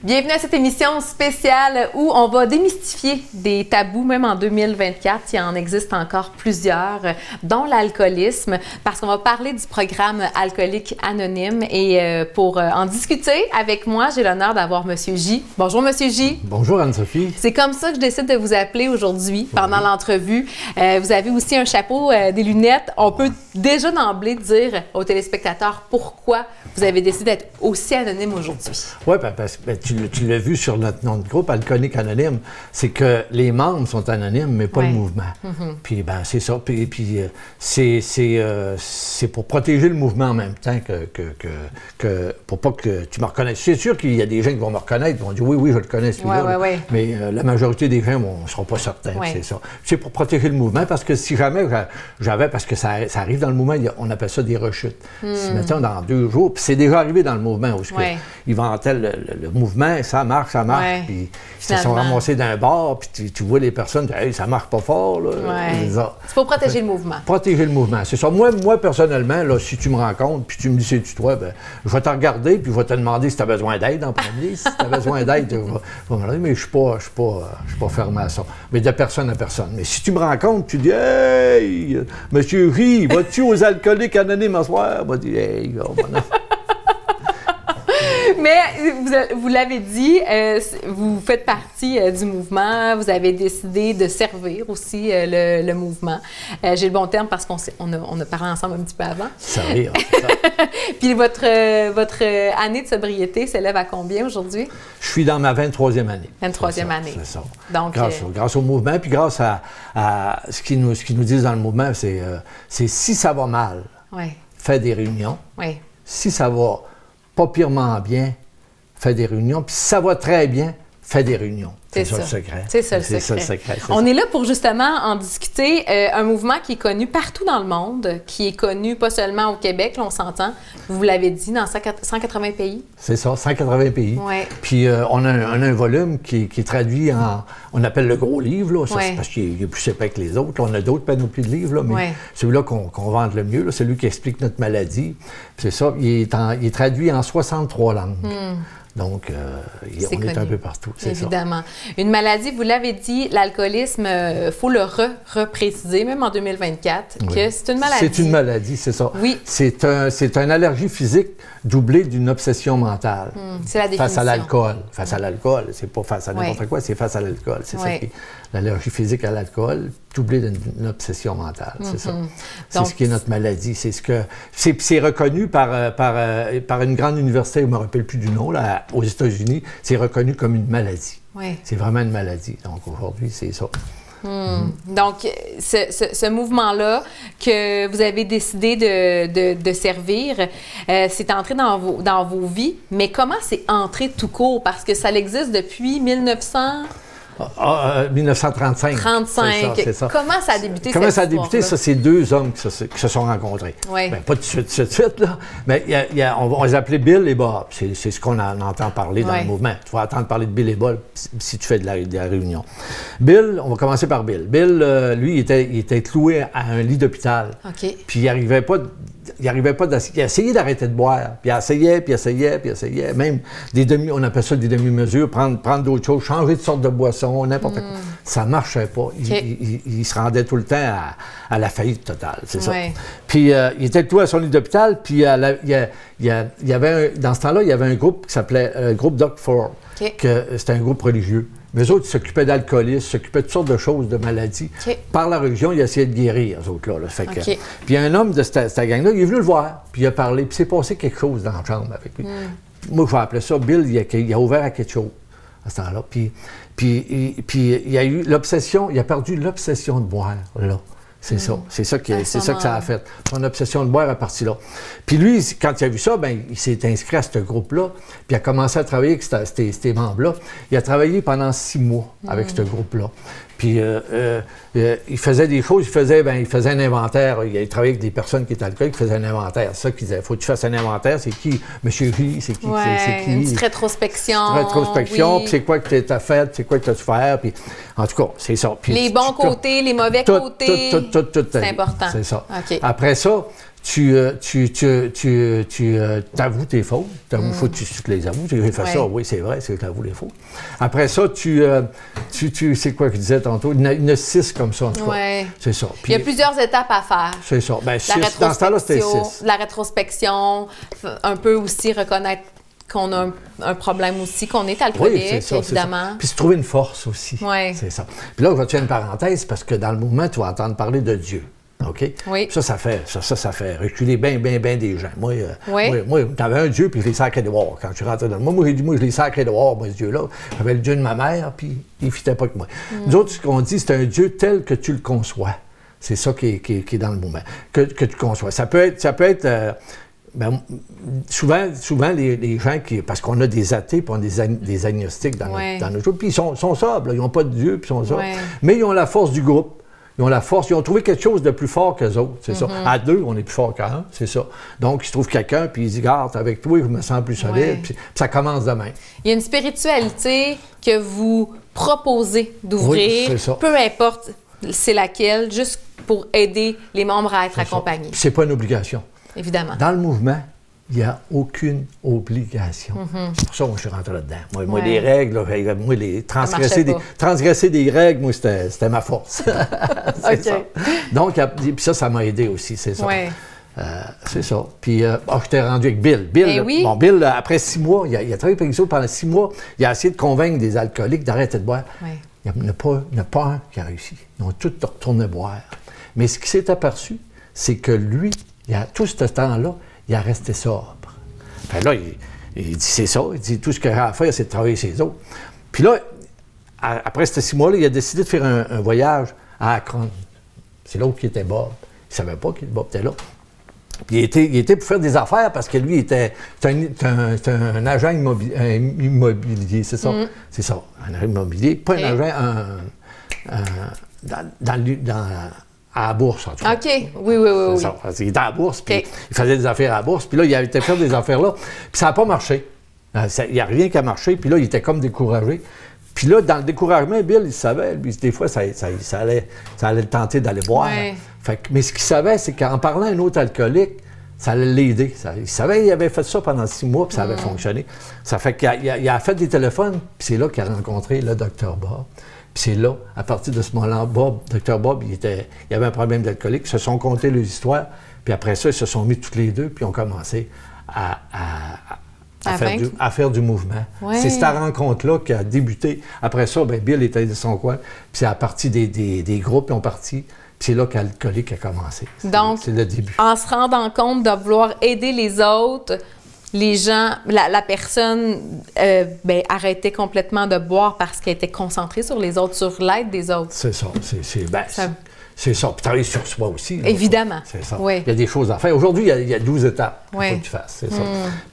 Bienvenue à cette émission spéciale où on va démystifier des tabous, même en 2024. Il en existe encore plusieurs, dont l'alcoolisme, parce qu'on va parler du programme Alcooliques Anonymes. Et pour en discuter avec moi, j'ai l'honneur d'avoir M. J. Bonjour, M. J. Bonjour, Anne-Sophie. C'est comme ça que je décide de vous appeler aujourd'hui, pendant l'entrevue. Vous avez aussi un chapeau, des lunettes. On peut déjà d'emblée dire aux téléspectateurs pourquoi vous avez décidé d'être aussi anonyme aujourd'hui. Oui, parce que tu l'as vu sur notre nom de groupe, Alcooliques Anonymes, c'est que les membres sont anonymes, mais pas le mouvement. Puis, ben, c'est ça. Puis c'est pour protéger le mouvement en même temps pour pas que tu me reconnaisses. C'est sûr qu'il y a des gens qui vont me reconnaître, qui vont dire oui, je le connais celui-là. Mais la majorité des gens ne seront pas certains. C'est ça. C'est pour protéger le mouvement, parce que si jamais parce que ça arrive dans le mouvement, on appelle ça des rechutes. Si, mettons, dans 2 jours, puis c'est déjà arrivé dans le mouvement où ils vantaient le mouvement, ça marche. Puis ils se sont ramassés d'un bar, puis tu vois les personnes, hey, ça marche pas fort. C'est pour protéger le mouvement. Protéger le mouvement, c'est ça. Moi, personnellement, là, si tu me rencontres, puis tu me dis c'est-tu toi, ben, je vais te regarder, puis je vais te demander si tu as besoin d'aide en premier. Si tu as besoin d'aide, je vais me demander, mais je suis pas fermé à ça. Mais de personne à personne. Mais si tu me rencontres, tu dis, hey, Monsieur J, vas-tu aux Alcooliques Anonymes ce soir? On va dire, hey, Mais vous l'avez dit, vous faites partie du mouvement, vous avez décidé de servir aussi le mouvement. J'ai le bon terme parce qu'on a parlé ensemble un petit peu avant. Servir, c'est ça. Puis votre année de sobriété s'élève à combien aujourd'hui? Je suis dans ma 23e année. 23e année. C'est ça. Donc, grâce au mouvement, puis grâce à ce qu'ils nous disent dans le mouvement, c'est si ça va mal, fais des réunions. Si ça va pas pirement bien, fais des réunions. Puis si ça va très bien, fais des réunions. C'est ça le secret. C'est ça le secret. On est là pour justement en discuter. Un mouvement qui est connu partout dans le monde, qui est connu pas seulement au Québec, là, on s'entend, vous l'avez dit, dans 180 pays. C'est ça, 180 pays. Puis on a un volume qui est traduit en, on appelle le gros livre, là. Ça, c'est parce qu'il est plus épais que les autres. Là, on a d'autres panoplies de livres, là, mais celui-là qu'on vante le mieux, là, celui qui explique notre maladie. C'est ça, il est traduit en 63 langues. Donc, on est un peu partout, c'est ça. Évidemment. Une maladie, vous l'avez dit, l'alcoolisme, il faut le repréciser, même en 2024, que c'est une maladie. C'est une maladie, c'est ça. Oui. C'est une allergie physique doublée d'une obsession mentale. C'est la définition. Face à l'alcool. Face à l'alcool, c'est pas face à n'importe quoi, c'est face à l'alcool. C'est ça qui est l'allergie physique à l'alcool, doublée d'une obsession mentale, c'est ça. C'est ce qui est notre maladie. C'est reconnu par une grande université, je ne me rappelle plus du nom, là, aux États-Unis, c'est reconnu comme une maladie. C'est vraiment une maladie. Donc aujourd'hui, c'est ça. Donc, ce mouvement-là que vous avez décidé de servir, c'est entré dans vos vies, mais comment c'est entré tout court? Parce que ça existe depuis 1935. 35. C'est ça. Comment ça a débuté? Comment ça a débuté? Ça, c'est 2 hommes qui se sont rencontrés. Ben, pas tout de suite, là. Mais on les appelait Bill et Bob. C'est ce qu'on entend parler dans le mouvement. Tu vas entendre parler de Bill et Bob si tu fais de la réunion. Bill, on va commencer par Bill. Bill, lui, il était cloué à un lit d'hôpital. Puis il n'arrivait pas il essayait d'arrêter de boire, puis il essayait, même on appelle ça des demi-mesures, prendre d'autres choses, changer de sorte de boisson, n'importe quoi. Ça ne marchait pas. Il se rendait tout le temps à la faillite totale, c'est ça. Puis il était tout à son lit d'hôpital, puis dans ce temps-là, il y avait un groupe qui s'appelait groupe Doc Ford, c'était un groupe religieux. Mais eux autres, ils s'occupaient d'alcoolisme, s'occupaient de toutes sortes de choses, de maladies. Par la religion, ils essayaient de guérir, eux autres-là. Puis il y a un homme de cette gang-là, il est venu le voir, puis il a parlé, puis c'est passé quelque chose dans la chambre avec lui. Moi, je vais appeler ça, Bill, il a ouvert à quelque chose à ce temps-là. Puis il a eu l'obsession, il a perdu l'obsession de boire, là. C'est ça. C'est ça que ça a fait. Son obsession de boire est partie là. Puis lui, quand il a vu ça, ben, il s'est inscrit à ce groupe-là, puis il a commencé à travailler avec ces membres-là. Il a travaillé pendant 6 mois avec ce groupe-là. Puis il faisait des choses, il faisait un inventaire. Il travaillait avec des personnes qui étaient alcooliques, il faisait un inventaire. C'est ça qu'il disait. Il faut que tu fasses un inventaire. C'est qui? Monsieur J, c'est qui? C'est qui? Une petite rétrospection. Puis c'est quoi que tu as fait, c'est quoi que tu as dû faire. Puis, en tout cas, c'est ça. Puis, les bons côtés, les mauvais côtés. Tout. C'est important. C'est ça. Après ça, t'avoues tes fautes. Il faut que tu te les avoues. J'ai fait ça, oui, c'est vrai, c'est que tu avoues les fautes. Après ça, c'est quoi que je disais tantôt? Une 6 comme ça, en tout cas. C'est ça. Puis, il y a plusieurs étapes à faire. C'est ça. Bien, 6, dans ce temps-là, c'était 6. La rétrospection, un peu aussi reconnaître qu'on a un problème aussi, qu'on est alcoolique, ça, évidemment. Puis se trouver une force aussi. Oui. C'est ça. Puis là, je vais te faire une parenthèse parce que dans le mouvement, tu vas entendre parler de Dieu. OK? Oui. Ça fait reculer bien des gens. Moi, t'avais un Dieu, puis je les sacrais dehors. Quand je rentrais dans le moi, j'ai dit, je les sacrais dehors, moi, ce Dieu-là. J'avais le Dieu de ma mère, puis il ne fitait pas que moi. Nous autres, ce qu'on dit, c'est un Dieu tel que tu le conçois. C'est ça qui est dans le mouvement. Que tu conçois. Ça peut être souvent, les gens parce qu'on a des athées, puis on a des agnostiques dans nos jours, puis ils sont sobres, là, ils n'ont pas de Dieu, puis ils sont sobres. Mais ils ont la force du groupe. Ils ont la force, ils ont trouvé quelque chose de plus fort qu'eux autres, c'est ça. À deux, on est plus fort qu'un, c'est ça. Donc, ils trouvent quelqu'un, puis ils disent, garde, avec toi, je me sens plus solide, puis ça commence demain. Il y a une spiritualité que vous proposez d'ouvrir, peu importe c'est laquelle, juste pour aider les membres à être accompagnés. C'est pas une obligation. Évidemment. Dans le mouvement, il n'y a aucune obligation. C'est pour ça que je suis rentré là-dedans. Moi, les règles, moi, transgresser des règles, moi, c'était ma force. C'est ça. Donc, puis ça m'a aidé aussi, c'est ça. C'est ça. Puis, je t'ai rendu avec Bill. Bill, après 6 mois, il a travaillé avec nous pendant 6 mois. Il a essayé de convaincre des alcooliques d'arrêter de boire. Il n'y en a pas un qui a réussi. Ils ont tous retourné boire. Mais ce qui s'est aperçu, c'est que lui, tout ce temps-là, il a resté sobre. Puis là, il dit, c'est ça. Il dit, tout ce qu'il a à faire, c'est de travailler ses autres. Puis là, après ces 6 mois-là, il a décidé de faire un voyage à Akron. C'est l'autre qui était Bob. Il ne savait pas que Bob était là. Puis il était pour faire des affaires parce que lui, il était un agent immobilier, c'est ça? C'est ça, un agent immobilier. Pas un agent à la bourse, en tout cas. OK, oui. Ça. Il était à la bourse, puis il faisait des affaires à la bourse, puis là, il avait été faire des affaires là, puis ça n'a pas marché. Il n'y a rien qui a marché, puis là, il était comme découragé. Puis là, dans le découragement, Bill, il savait, lui, des fois, ça allait le tenter d'aller boire. Mais ce qu'il savait, c'est qu'en parlant à un autre alcoolique, ça allait l'aider. Il savait qu'il avait fait ça pendant 6 mois, puis ça avait fonctionné. Ça fait qu'il a fait des téléphones, puis c'est là qu'il a rencontré le Dr. Bob. Puis c'est là, à partir de ce moment-là, Dr. Bob, il avait un problème d'alcoolique. Ils se sont contés leurs histoires, puis après ça, ils se sont mis tous les deux, puis ont commencé à faire du mouvement. C'est cette rencontre-là qui a débuté. Après ça, Bill était de son coin, puis c'est à partir des groupes qui ont parti. Puis c'est là qu'Alcoolique a commencé. Donc, c'est le début. En se rendant compte de vouloir aider les autres, les gens, la personne arrêtait complètement de boire parce qu'elle était concentrée sur les autres, sur l'aide des autres. C'est ça. C'est ça. Puis travailler sur soi aussi. Là, évidemment. C'est ça. Oui. Il y a des choses à faire. Aujourd'hui, il y a 12 étapes qu'il faut que tu fasses. C'est ça.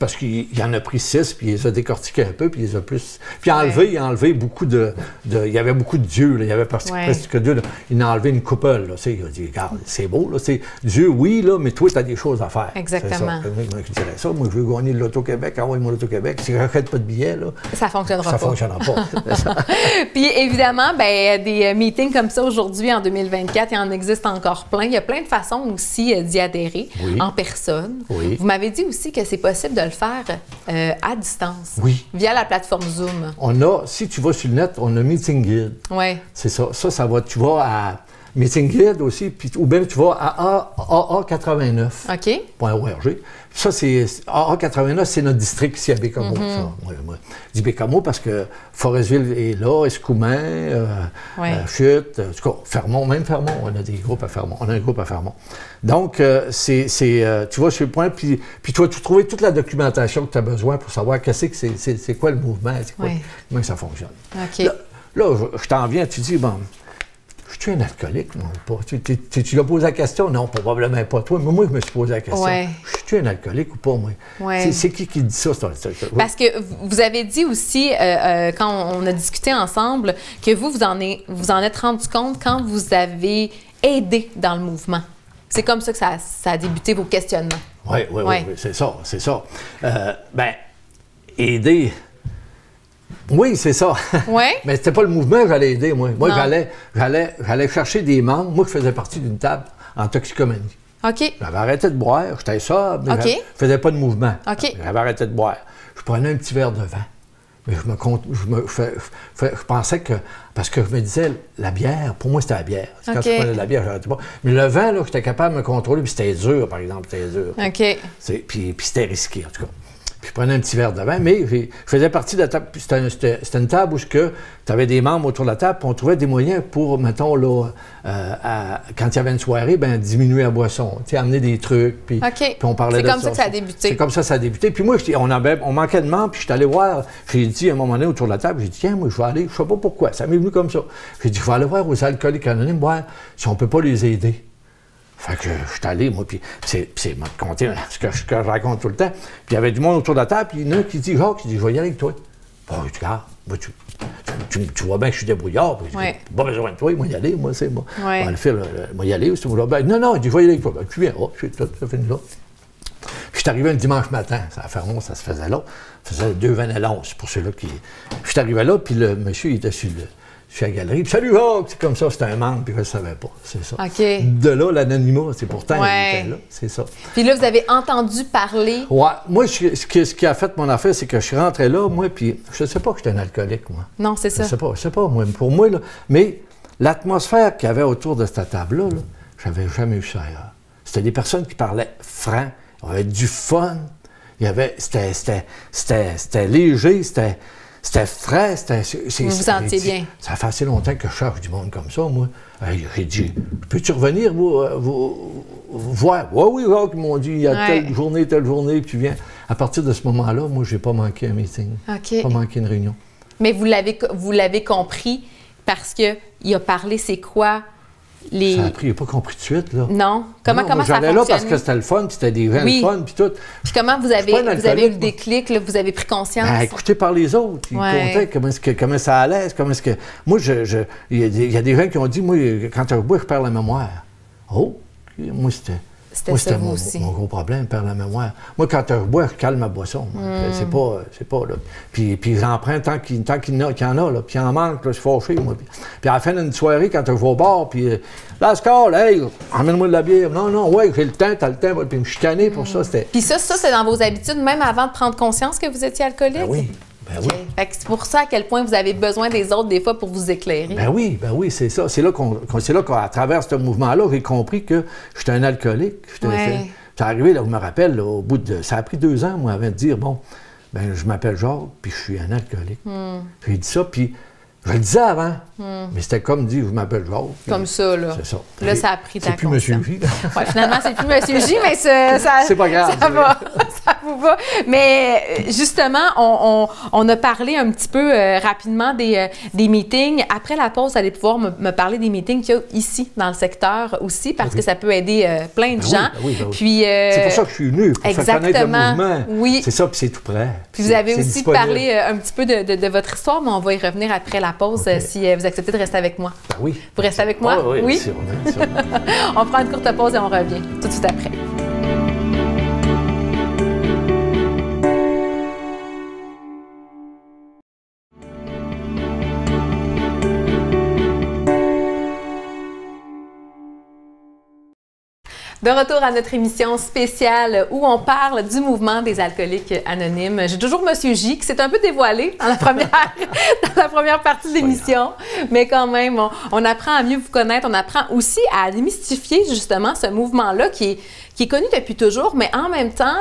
Parce qu'il en a pris 6, puis il les a décortiqués un peu, puis il les a plus. Puis il a enlevé beaucoup de. Il y avait beaucoup de Dieu. Là. Il y avait presque Dieu. Là. Il en a enlevé une couple. Là. Il a dit, regarde, c'est beau. Là. Dieu, oui, là, mais toi, tu as des choses à faire. Exactement. Moi, je dirais ça. Moi, je veux gagner l'Auto-Québec. Envoie-moi l'Auto-Québec. Si je n'achète pas de billets, là, ça ne fonctionnera pas. Ça ne fonctionnera pas. Puis évidemment, des meetings comme ça aujourd'hui, en 2024, il en existe encore plein. Il y a plein de façons aussi d'y adhérer en personne. Oui. Vous m'avez dit aussi que c'est possible de le faire à distance. Oui. Via la plateforme Zoom. Si tu vas sur le net, on a Meeting Guide. Oui. C'est ça. Ça va. Tu vas à Meeting Guide aussi, ou bien tu vas à AA89. OK. Ça, c'est AA89, c'est notre district ici à Bécamo. Moi, je dis Bécamo parce que Forestville est là, Escoumins, Chute, en tout cas, Fermont, on a des groupes à Fermont. On a un groupe à Fermont. Donc, tu vas sur le point, puis tu vas trouver toute la documentation que tu as besoin pour savoir c'est quoi le mouvement, comment ça fonctionne. OK. Là, je t'en viens, tu dis, je suis un alcoolique, non pas. Tu l'as posé la question? Non, probablement pas toi. Mais moi, je me suis posé la question. Je suis un alcoolique ou pas, moi? C'est qui dit ça? Parce que vous avez dit aussi, quand on a discuté ensemble, que vous en êtes rendu compte quand vous avez aidé dans le mouvement. C'est comme ça que ça a débuté vos questionnements. Oui, c'est ça. Aider... Oui, c'est ça. Oui? Mais c'était pas le mouvement que j'allais aider, moi. Moi, j'allais chercher des membres. Moi, je faisais partie d'une table en toxicomanie. OK. J'avais arrêté de boire, j'étais sobre, mais je ne faisais pas de mouvement. OK. J'avais arrêté de boire. Je prenais un petit verre de vin. Mais je pensais que... Parce que je me disais, la bière, pour moi, c'était la bière. Quand je prenais de la bière, j'arrêtais pas. Mais le vin, là, j'étais capable de me contrôler, puis c'était dur, par exemple, c'était dur. OK. Puis c'était risqué, en tout cas. Puis je prenais un petit verre de vin, mais je faisais partie de la table. C'était une table où tu avais des membres autour de la table, puis on trouvait des moyens pour, mettons, là, quand il y avait une soirée, ben diminuer la boisson, amener des trucs, puis on parlait de ça. C'est comme ça que ça a débuté. C'est comme ça que ça a débuté. Puis moi, on manquait de membres, puis je suis allé voir, j'ai dit à un moment donné autour de la table, j'ai dit, tiens, moi, je vais aller, je sais pas pourquoi, ça m'est venu comme ça. J'ai dit, je vais aller voir aux alcooliques anonymes, voir si on peut pas les aider. Fait que je suis allé, moi, puis c'est m'a conté ce que je raconte tout le temps. Puis il y avait du monde autour de la table, puis il y en a un qui dit, Jacques, je vais y aller avec toi. Bon, je dis, regarde, tu vois bien que je suis débrouillard. Puis je dis, pas besoin de toi, il va y aller, moi, c'est moi. On va faire, il va y aller, c'est moi. Ben, non, il dit, je vais y aller avec toi. Ben, tu viens, je suis tout, ça fait là. Puis je suis arrivé un dimanche matin, ça a fait long, ça se faisait là. Ça faisait 2 vanillons, pour ceux-là qui. Je suis arrivé là, puis le monsieur, il était sur la galerie. Puis salut, Jacques! C'est comme ça, c'était un membre, puis je ne savais pas. C'est ça. De là, l'anonymat, c'est pourtant, il était là. C'est ça. Puis là, vous avez entendu parler. Ouais. Moi, ce qui a fait mon affaire, c'est que je suis rentré là, moi, puis je ne sais pas que j'étais un alcoolique, moi. Non, c'est ça. Je ne sais pas, moi. Pour moi, là. Mais l'atmosphère qu'il y avait autour de cette table-là, là, j'avais jamais vu ça ailleurs. C'était des personnes qui parlaient franc, il y avait du fun, c'était léger, c'était frais, vous vous sentiez bien. Ça fait assez longtemps que je cherche du monde comme ça, moi. J'ai dit, peux-tu revenir vous voir? Oui, ils m'ont dit, il y a telle journée, puis tu viens. À partir de ce moment-là, moi, j'ai pas manqué un meeting. Pas manqué une réunion. Mais vous l'avez compris parce qu'il a parlé, c'est quoi? Ça a pris, il n'a pas compris tout de suite, là. Non. Comment ça fonctionne? J'allais là parce que c'était le fun, puis c'était des vins le fun, puis tout. Puis comment vous avez eu le déclic, là, vous avez pris conscience? Ben, écoutez par les autres. Ils comptaient comment ça allait, Moi, il y a des gens qui ont dit, moi, quand je bois, je perds la mémoire. Oh! Moi, c'était mon gros problème, perdre la mémoire. Moi, quand je bois, je calme ma boisson. C'est pas là. Puis j'en prends tant qu'il y en a, là. Puis il en manque, là, je suis fâché, moi. Puis à la fin d'une soirée, quand je vais au bar, puis là, score, hey, emmène-moi de la bière. Non, ouais, j'ai le temps, t'as le temps. Puis me chicaner pour ça, c'était... Puis ça, c'est dans vos habitudes, même avant de prendre conscience que vous étiez alcoolique? Ben oui. Ben oui. Fait que c'est pour ça à quel point vous avez besoin des autres, des fois, pour vous éclairer. Ben oui, c'est ça. C'est là qu'à travers ce mouvement-là, j'ai compris que j'étais un alcoolique. C'est arrivé, là, je me rappelle, là, au bout de... Ça a pris 2 ans, moi, avant de dire, bon, ben je m'appelle Jacques, puis je suis un alcoolique. J'ai dit ça, puis je le disais avant, mais c'était comme dire, je m'appelle Jacques. Comme ça, là. C'est ça. Là, ça a pris ta conscience. C'est plus M. J. Ouais, finalement, c'est plus M. J, mais ça c'est pas grave. Ça va, ça vous va. Mais justement, on a parlé un petit peu rapidement des meetings. Après la pause, vous allez pouvoir me parler des meetings qu'il y a ici, dans le secteur aussi, parce que ça peut aider plein de gens. Oui. Puis, c'est pour ça que je suis venu, pour faire connaître le mouvement. Oui. C'est ça, puis c'est tout prêt. Puis vous avez aussi parlé un petit peu de votre histoire, mais on va y revenir après la pause si vous acceptez de rester avec moi. Ben oui. Vous restez avec moi? Oui. Sûrement. On prend une courte pause et on revient tout de suite après. De retour à notre émission spéciale où on parle du mouvement des alcooliques anonymes. J'ai toujours M. J qui s'est un peu dévoilé dans la première partie de l'émission, mais quand même, on apprend à mieux vous connaître, on apprend aussi à démystifier justement ce mouvement-là qui est connu depuis toujours, mais en même temps,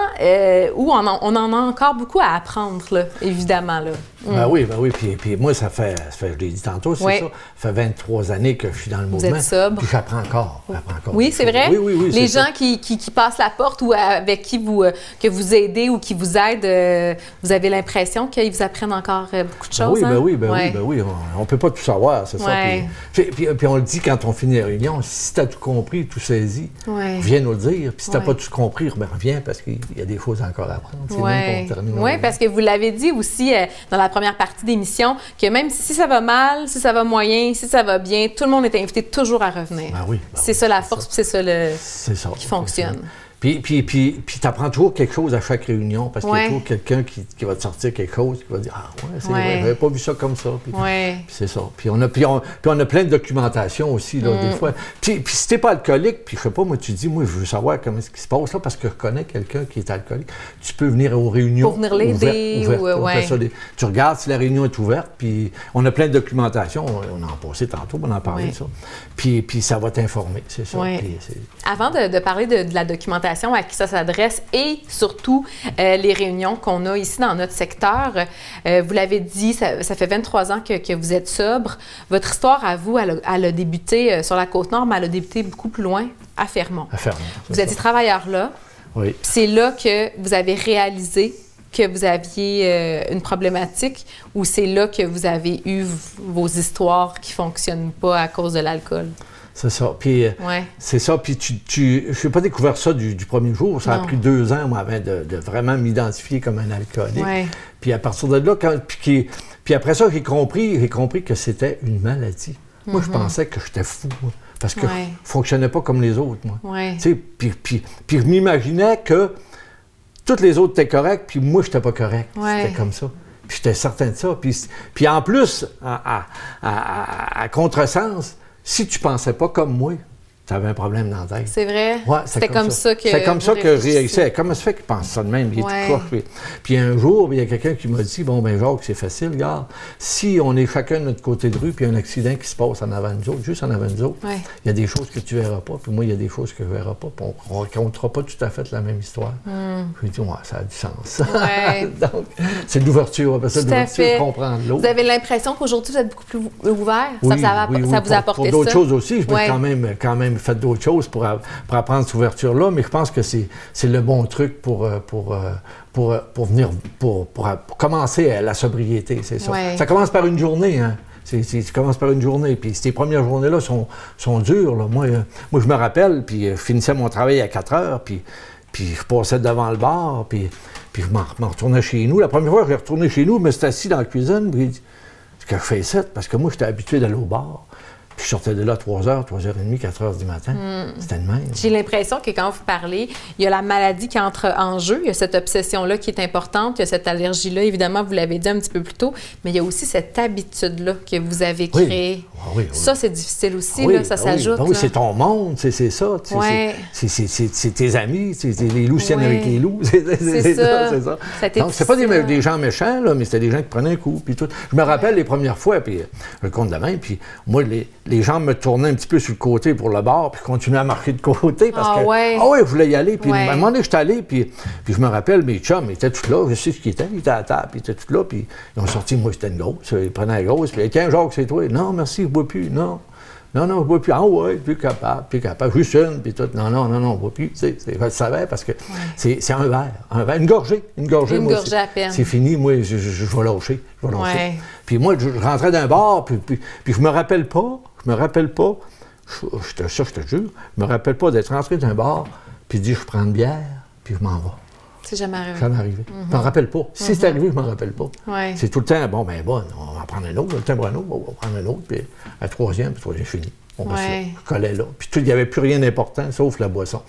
où on en a encore beaucoup à apprendre, là, évidemment. Là. Ben oui. Puis moi, ça fait, je l'ai dit tantôt, c'est ça. Ça fait 23 années que je suis dans le mouvement. Vous êtes sobre. Puis j'apprends encore. Oui, c'est vrai? Oui. Les gens qui passent la porte ou avec qui que vous aidez ou qui vous aident, vous avez l'impression qu'ils vous apprennent encore beaucoup de choses? Ben oui. On ne peut pas tout savoir, c'est ça. Puis on le dit quand on finit la réunion, si tu as tout compris, tout saisi, viens nous le dire. Puis si tu n'as pas tout compris, reviens parce qu'il y a des choses encore à apprendre. Oui, parce que vous l'avez dit aussi dans la première partie d'émission, que même si ça va mal, si ça va moyen, si ça va bien, tout le monde est invité toujours à revenir. Ben oui. C'est ça la force, puis c'est ça qui fonctionne. Puis tu apprends toujours quelque chose à chaque réunion, parce qu'il y a toujours quelqu'un qui va te sortir quelque chose, qui va dire « Ah ouais, c'est vrai, j'avais pas vu ça comme ça. » Puis c'est ça. Puis on a plein de documentation aussi, là, des fois. Puis si t'es pas alcoolique, puis je sais pas, moi, tu dis « Moi, je veux savoir comment ce qui se passe là, parce que je connais quelqu'un qui est alcoolique. » Tu peux venir aux réunions. Pour venir l'aider. Tu regardes si la réunion est ouverte, puis on a plein de documentation. On en a passé tantôt, on en parlait de ça. Puis ça va t'informer, c'est ça. Avant de parler de la documentation, à qui ça s'adresse et surtout les réunions qu'on a ici dans notre secteur, vous l'avez dit, ça fait 23 ans que vous êtes sobre. Votre histoire à vous, elle a débuté sur la Côte-Nord, mais elle a débuté beaucoup plus loin, à Fermont. À Fermont. Vous étiez travailleur là. Oui. C'est là que vous avez réalisé que vous aviez une problématique ou c'est là que vous avez eu vos histoires qui ne fonctionnent pas à cause de l'alcool? C'est ça. Puis, c'est ça. Puis, je n'ai pas découvert ça du premier jour. Ça a pris 2 ans, moi, avant de vraiment m'identifier comme un alcoolique. Puis, à partir de là, puis après ça, j'ai compris que c'était une maladie. Moi, je pensais que j'étais fou, parce que je ne fonctionnais pas comme les autres, moi. Tu sais, puis je m'imaginais que toutes les autres étaient correctes, puis moi, je n'étais pas correct. C'était comme ça. Puis, j'étais certain de ça. Puis en plus, à contresens, si tu pensais pas comme moi, tu avais un problème dans la tête. C'est vrai? Ouais, c'était comme ça que c'est comme ça que je réagissais. Comment ça fait qu'il pense ça de même? Il est tout croche. Puis un jour, il y a quelqu'un qui m'a dit, bon, ben Jacques, c'est facile, regarde, si on est chacun de notre côté de rue, puis il y a un accident qui se passe en avant de nous autres, juste en avant de nous autres, il y a des choses que tu verras pas, puis moi, il y a des choses que je verrai pas, puis on ne racontera pas tout à fait la même histoire. Je lui ai dit, ouais, ça a du sens. Donc, c'est de l'ouverture, parce que l'ouverture, comprendre l'autre. Vous avez l'impression qu'aujourd'hui, vous êtes beaucoup plus ouvert? Oui, ça vous a apporté ça? Pour d'autres choses aussi, je peux quand même fait d'autres choses pour apprendre cette ouverture-là, mais je pense que c'est le bon truc pour commencer la sobriété, c'est ça. Ça commence par une journée, hein. Tu commences par une journée, puis ces premières journées-là sont dures, là. Moi, je me rappelle, puis je finissais mon travail à 4 heures, puis je passais devant le bar, puis je m'en retournais chez nous. La première fois que j'ai retourné chez nous, je me suis assis dans la cuisine, puis j'ai dit, ce que je fais ça, parce que moi, j'étais habitué d'aller au bar. Puis je sortais de là à 3h, 3h30, 4h du matin. C'était de même. J'ai l'impression que quand vous parlez, il y a la maladie qui entre en jeu, il y a cette obsession-là qui est importante, il y a cette allergie-là, évidemment, vous l'avez dit un petit peu plus tôt, mais il y a aussi cette habitude-là que vous avez créée. Ça, c'est difficile aussi, là, ça s'ajoute. Oui, c'est ton monde, c'est ça. C'est tes amis, c'est les loups tiennent avec les loups. C'est ça. Donc, c'est pas des gens méchants, là, mais c'était des gens qui prenaient un coup. Puis tout. Je me rappelle les premières fois, puis je le compte de même, puis moi, les gens me tournaient un petit peu sur le côté pour le bar, puis je continuais à marcher de côté parce que je voulais y aller. Puis à un moment donné, je suis allé, puis je me rappelle, mes chums, ils étaient tous là, je sais ce qu'ils étaient, ils étaient à la table, puis ils étaient tous là, puis ils ont sorti, moi, c'était une grosse, ils prenaient la grosse, puis tiens, Jacques, c'est toi. Non, merci, je ne bois plus, non. Non, je ne bois plus. Ah ouais, plus capable, juste une, puis tout. Non, je ne bois plus. Je le savais parce que c'est un verre, une gorgée. Une gorgée à peine. C'est fini, moi, je vais lâcher. Puis moi, je rentrais d'un bar, puis je me rappelle pas, je te jure, je me rappelle pas d'être rentré d'un bar, puis dire je prends une bière, puis je m'en vais. C'est jamais arrivé. Jamais arrivé. Je m'en rappelle pas. Si c'est arrivé, je m'en rappelle pas. C'est tout le temps, on va prendre un autre, le temps un autre, on va prendre un autre, puis à troisième, fini. Je collais là. Puis il n'y avait plus rien d'important, sauf la boisson.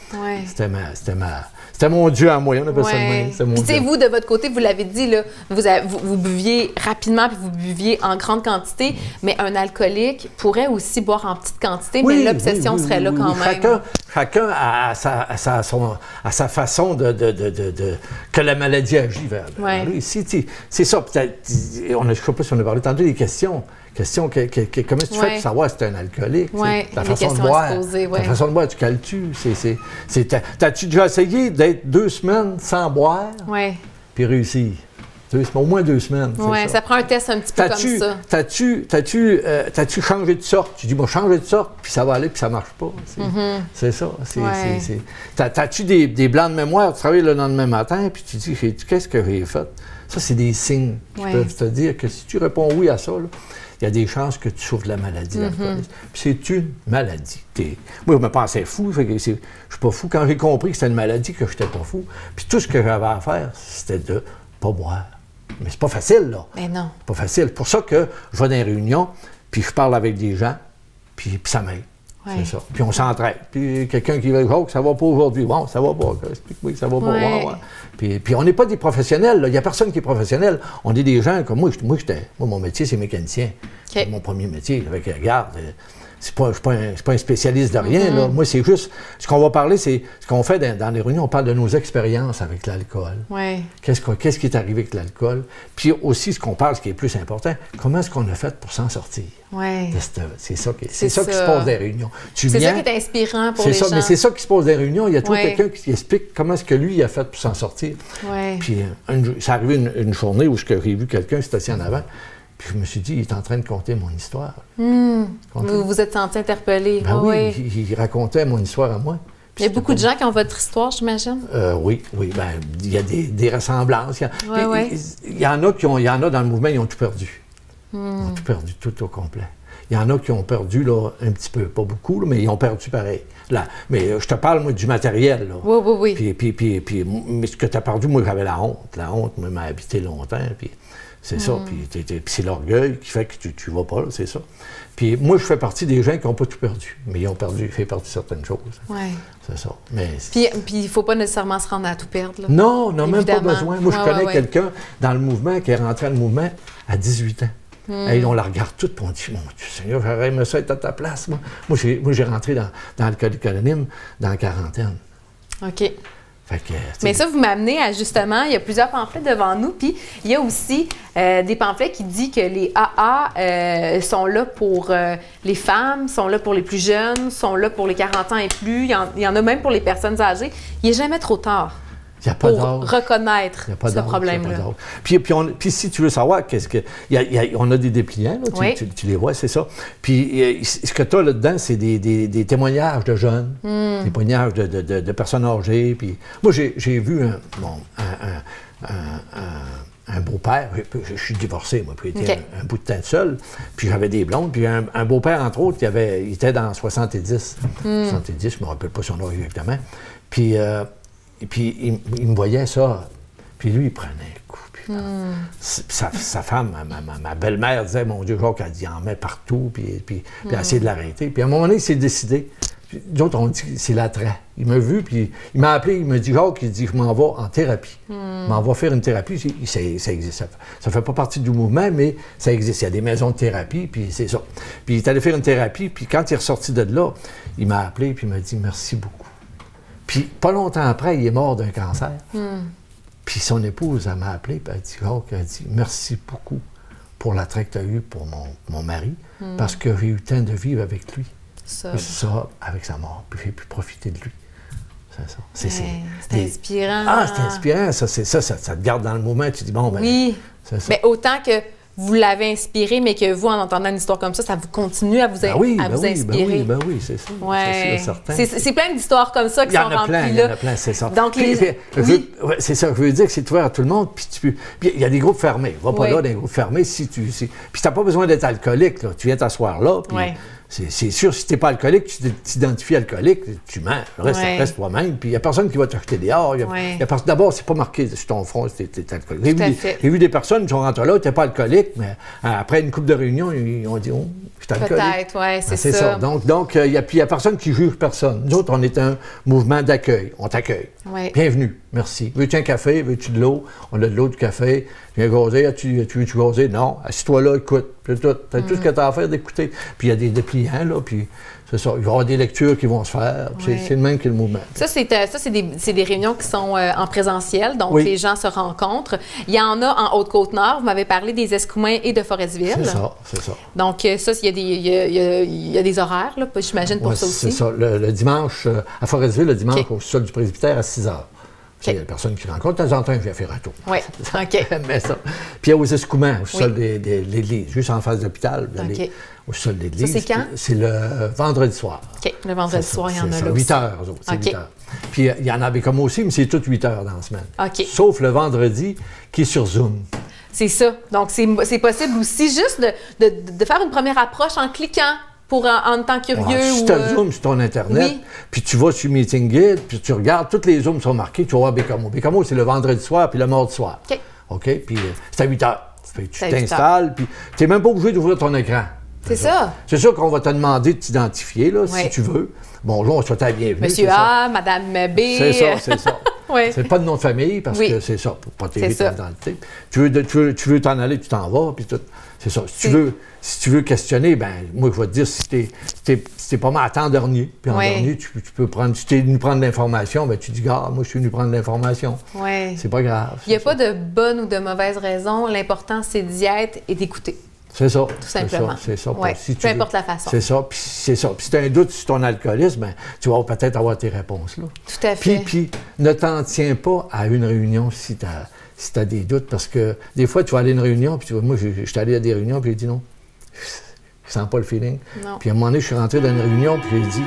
C'était mon Dieu à moi, on appelle ça de même. Puis vous, de votre côté, vous l'avez dit, là, vous buviez rapidement, puis vous buviez en grande quantité, mais un alcoolique pourrait aussi boire en petite quantité, mais l'obsession serait là quand même. Chacun a sa façon que la maladie agit vers lui. C'est ça, peut-être, je ne sais pas si on a parlé tantôt des questions. Comment tu fais pour savoir si tu es un alcoolique? Ta façon de boire. Ta façon de boire, tu cales-tu? T'as-tu déjà essayé d'être 2 semaines sans boire? Puis réussir? Au moins 2 semaines. Ça prend un test un petit peu comme ça. T'as-tu changé de sorte? Tu dis, moi, changer de sorte, puis ça va aller, puis ça marche pas. C'est ça. T'as-tu des blancs de mémoire? Tu travailles le lendemain matin, puis tu dis, qu'est-ce que j'ai fait? Ça, c'est des signes qui peuvent te dire que si tu réponds oui à ça, il y a des chances que tu souffres de la maladie d'alcoolisme. Puis c'est une maladie. Moi, je me pensais fou. Je ne suis pas fou. Quand j'ai compris que c'était une maladie, que je n'étais pas fou, puis tout ce que j'avais à faire, c'était de ne pas boire. Mais c'est pas facile, là. Mais non. C'est pas facile. C'est pour ça que je vais dans les réunions, puis je parle avec des gens, puis ça m'aide. Ouais. C'est ça. Puis on s'entraide. Puis quelqu'un qui veut, oh, ça va pas aujourd'hui. Bon, ça va pas. Explique-moi que ça va pas. Ouais. Puis on n'est pas des professionnels. Il n'y a personne qui est professionnel. On est des gens comme moi. Moi, mon métier, c'est mécanicien. Okay. C'est mon premier métier. Avec, regarde, je ne suis pas un spécialiste de rien. Là. Moi, c'est juste, ce qu'on va parler, c'est ce qu'on fait dans les réunions, on parle de nos expériences avec l'alcool. Ouais. Qu'est-ce qui est arrivé avec l'alcool? Puis aussi, ce qu'on parle, ce qui est plus important, comment est-ce qu'on a fait pour s'en sortir? Ouais. C'est ça qui se passe dans les réunions. C'est ça qui est inspirant pour les gens. Mais c'est ça qui se passe dans les réunions. Il y a toujours quelqu'un qui explique comment est-ce que lui a fait pour s'en sortir. Ouais. Puis ça arrivé une journée où j'ai vu quelqu'un s'était assis en avant. Puis je me suis dit, il est en train de conter mon histoire. Vous vous êtes senti interpellé. Ben oui, il racontait mon histoire à moi. Il y a beaucoup de gens qui ont votre histoire, j'imagine? Oui. Ben, il y a des ressemblances. Il y en a dans le mouvement, ils ont tout perdu. Ils ont tout perdu, tout au complet. Il y en a qui ont perdu là, un petit peu, pas beaucoup, là, mais ils ont perdu pareil. Là, mais je te parle, moi, du matériel. Là. Oui. Puis mais ce que tu as perdu, moi, j'avais la honte. La honte m'a habité longtemps. Puis c'est ça. Puis c'est l'orgueil qui fait que tu vas pas, là, c'est ça. Puis moi, je fais partie des gens qui n'ont pas tout perdu, mais ils ont fait partie de certaines choses. Oui. C'est ça. Mais puis il ne faut pas nécessairement se rendre à tout perdre. Là. Non, même pas besoin. Moi, je connais quelqu'un dans le mouvement qui est rentré dans le mouvement à 18 ans. Et on la regarde toute, puis on dit, mon Dieu Seigneur, j'aurais aimé ça être à ta place, moi. Moi, j'ai rentré dans l'alcoolique anonyme dans la quarantaine. OK. Fait que, mais ça, vous m'amenez à justement, il y a plusieurs pamphlets devant nous, puis il y a aussi des pamphlets qui disent que les AA sont là pour les femmes, sont là pour les plus jeunes, sont là pour les 40 ans et plus, il y en a même pour les personnes âgées. Il n'est jamais trop tard. Il n'y a pas pour reconnaître ce problème-là. Puis si tu veux savoir, on a des dépliants, là, tu les vois, c'est ça. Puis ce que tu as là-dedans, c'est des témoignages de jeunes, des témoignages de personnes âgées. Puis moi, j'ai vu un beau-père, je suis divorcé, moi, puis j'étais un bout de temps seul, puis j'avais des blondes, puis un beau-père, entre autres, il était dans 70. 70, je ne me rappelle pas son âge exactement. Puis... Et puis, il me voyait ça. Puis lui, il prenait un coup. Puis, sa femme, ma belle-mère disait, mon Dieu, Jacques, elle en met partout, puis elle essayé de l'arrêter. Puis à un moment donné, il s'est décidé. Puis d'autres ont dit, c'est l'attrait. Il m'a vu, puis il m'a appelé, il m'a dit, Jacques, il dit, je m'en vais en thérapie. Je m'en vais faire une thérapie. Ça existe. Ça fait pas partie du mouvement, mais ça existe. Il y a des maisons de thérapie, puis c'est ça. Puis il est allé faire une thérapie, puis quand il est ressorti de là, il m'a appelé, puis il m'a dit, merci beaucoup. Puis, pas longtemps après, il est mort d'un cancer. Puis son épouse, elle m'a appelé, puis elle a dit, merci beaucoup pour l'attrait que tu as eu pour mon mari, parce que j'ai eu le temps de vivre avec lui. Ça, avec sa mort, puis j'ai pu profiter de lui. C'est ça. C'est inspirant. Ah, c'est inspirant, ça te garde dans le moment, tu dis, bon, ben... Oui, mais autant que vous l'avez inspiré, mais que vous, en entendant une histoire comme ça vous continue à vous inspirer. Ben oui, c'est ça. Ouais. C'est plein d'histoires comme ça qui sont remplies là. Il y en a plein, c'est ça. Donc, c'est ça, je veux dire que c'est ouvert à tout le monde, puis il y a des groupes fermés. Va pas là dans les groupes fermés si tu... Puis t'as pas besoin d'être alcoolique, là. Tu viens t'asseoir là, puis... C'est sûr, si tu n'es pas alcoolique, tu t'identifies alcoolique, tu mens. Reste toi-même. Puis il n'y a personne qui va t'acheter dehors. D'abord, c'est pas marqué sur ton front si tu es alcoolique. J'ai vu des personnes qui sont rentrées là, tu n'es pas alcoolique, mais après une couple de réunions, ils ont dit, oh, je suis alcoolique. Peut-être, oui, c'est ça. Donc il n'y a personne qui juge personne. Nous autres, on est un mouvement d'accueil. On t'accueille. Bienvenue, merci. Veux-tu un café? Veux-tu de l'eau? On a de l'eau, du café. Viens gazer. Tu veux-tu gazer? Non. Assis-toi là, écoute. Tu as tout ce que tu as à faire d'écouter. Puis il y a des dépliants, là, puis c'est ça. Il va y avoir des lectures qui vont se faire. C'est le même que le mouvement. Ça, c'est des réunions qui sont en présentiel, donc les gens se rencontrent. Il y en a en Haute-Côte-Nord. Vous m'avez parlé des Escoumins et de Forestville. C'est ça. Donc ça, il y a des horaires, là, j'imagine, pour ça aussi. C'est ça. Le dimanche, à Forestville, le dimanche, au sol du presbytère, à 6 h. Il y a des personnes qui rencontrent. De temps en temps, je viens faire un tour. Oui, OK. Mais ça. Puis il y a aux Escoumins, au sol de l'église, juste en face de l'hôpital, au sol de l'église. Ça, c'est quand? C'est le vendredi soir. OK. Le vendredi soir, il y en a là 8 h, eux autres. C'est 8 h. Puis il y en avait comme aussi, mais c'est toutes 8 h dans la semaine. OK. Sauf le vendredi, qui est sur Zoom. C'est ça. Donc, c'est possible aussi juste de faire une première approche en cliquant. En étant curieux. Si tu as Zoom sur ton Internet, puis tu vas sur Meeting Guide, puis tu regardes, toutes les Zooms sont marqués, tu vas voir Bécamo. Bécamo, c'est le vendredi soir, puis le mardi soir. OK? Puis c'est à 8 h. Tu t'installes, puis tu n'es même pas obligé d'ouvrir ton écran. C'est ça. C'est sûr qu'on va te demander de t'identifier, là, si tu veux. Bonjour, on souhaite la bienvenue. Monsieur A, Madame B. C'est ça, c'est ça. Oui. C'est pas de nom de famille, parce que c'est ça, pour protéger ton identité. Tu veux t'en aller, tu t'en vas, puis tout. C'est ça. Si tu veux questionner, ben moi, je vais te dire, si t'es pas mal à temps dernier, puis en dernier, tu peux prendre, si t'es venu prendre de l'information, ben tu dis, gars, moi, je suis venu prendre de l'information. Oui. C'est pas grave. Il n'y a pas de bonne ou de mauvaise raison. L'important, c'est d'y être et d'écouter. C'est ça. Tout simplement. C'est ça. Ouais. Si peu importe la façon. C'est ça. Puis c'est ça. Puis si tu as un doute sur ton alcoolisme, ben, tu vas peut-être avoir tes réponses là. Tout à fait. Puis ne t'en tiens pas à une réunion si tu as des doutes, parce que des fois, tu vas aller à une réunion, puis moi, je suis allé à des réunions, puis j'ai dit non, je sens pas le feeling. Non. Puis à un moment donné, je suis rentré dans une réunion, puis j'ai dit,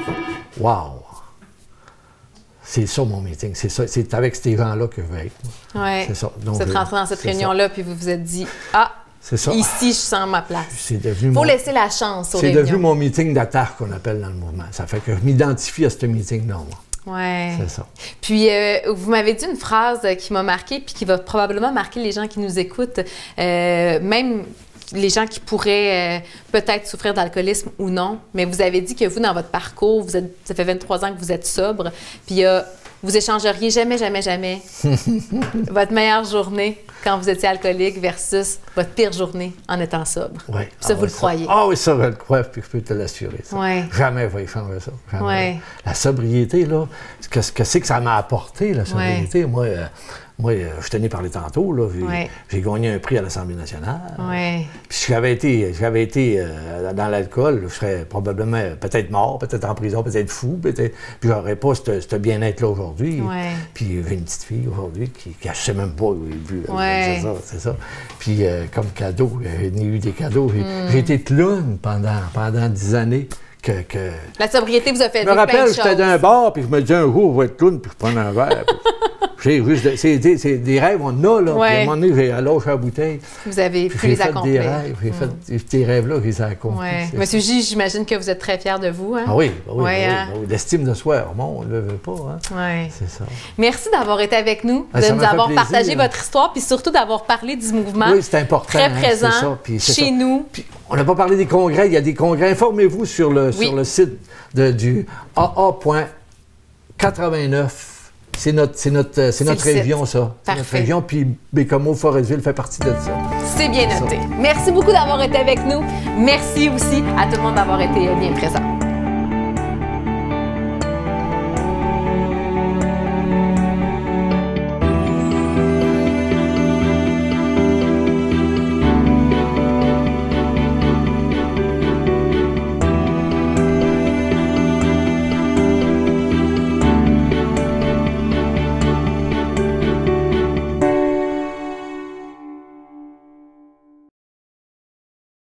wow, c'est ça mon meeting, c'est ça, c'est avec ces gens-là que je veux être. Oui. C'est ça. Donc, vous êtes rentré dans cette réunion-là, puis vous vous êtes dit, ah, c'est ça. Ici, je sens ma place. Il faut laisser la chance aux réunions. C'est devenu mon meeting d'attaque qu'on appelle dans le mouvement. Ça fait que je m'identifie à ce meeting-là, moi. Oui. C'est ça. Puis, vous m'avez dit une phrase qui m'a marquée, puis qui va probablement marquer les gens qui nous écoutent, même les gens qui pourraient peut-être souffrir d'alcoolisme ou non. Mais vous avez dit que vous, dans votre parcours, ça fait 23 ans que vous êtes sobre, puis vous échangeriez jamais votre meilleure journée quand vous étiez alcoolique versus votre pire journée en étant sobre. Oui. Ça, vous le croyez? Ah oui, ça, je le crois, puis je peux te l'assurer. Oui. Jamais je vais échanger ça. Jamais. Oui. La sobriété, là, ce que c'est que ça m'a apporté, la sobriété? Moi, je tenais parler tantôt, là. J'ai gagné un prix à l'Assemblée nationale. Oui. Puis si j'avais été dans l'alcool, je serais probablement peut-être mort, peut-être en prison, peut-être fou, puis j'aurais pas ce bien-être-là aujourd'hui. Oui. Puis j'ai une petite fille aujourd'hui qui ne sait même pas où il but. Oui. C'est ça. Puis comme cadeau, j'ai eu des cadeaux. J'ai été clown pendant 10 années. La sobriété vous a fait vivre plein de choses. Je me rappelle, j'étais dans un bar, puis je me disais un jour, je vais être clown, puis je prends un verre. C'est des rêves, on en a, là. Puis à un moment donné, j'ai lâché la bouteille. Vous avez pu les accomplir. J'ai fait des rêves-là, je les ai accomplis. Monsieur J, j'imagine que vous êtes très fier de vous. Hein? Ah oui, l'estime de soi, on ne le veut pas. Hein? Oui. C'est ça. Merci d'avoir été avec nous, de nous avoir partagé votre histoire, puis surtout d'avoir parlé du mouvement. Oui, c'est important. Très présent chez nous. Puis, on n'a pas parlé des congrès. Il y a des congrès. Informez-vous sur le site du AA.89. C'est notre région, ça. C'est notre région, puis Bécomo, Forestville fait partie de ça. C'est bien noté. Merci beaucoup d'avoir été avec nous. Merci aussi à tout le monde d'avoir été bien présent.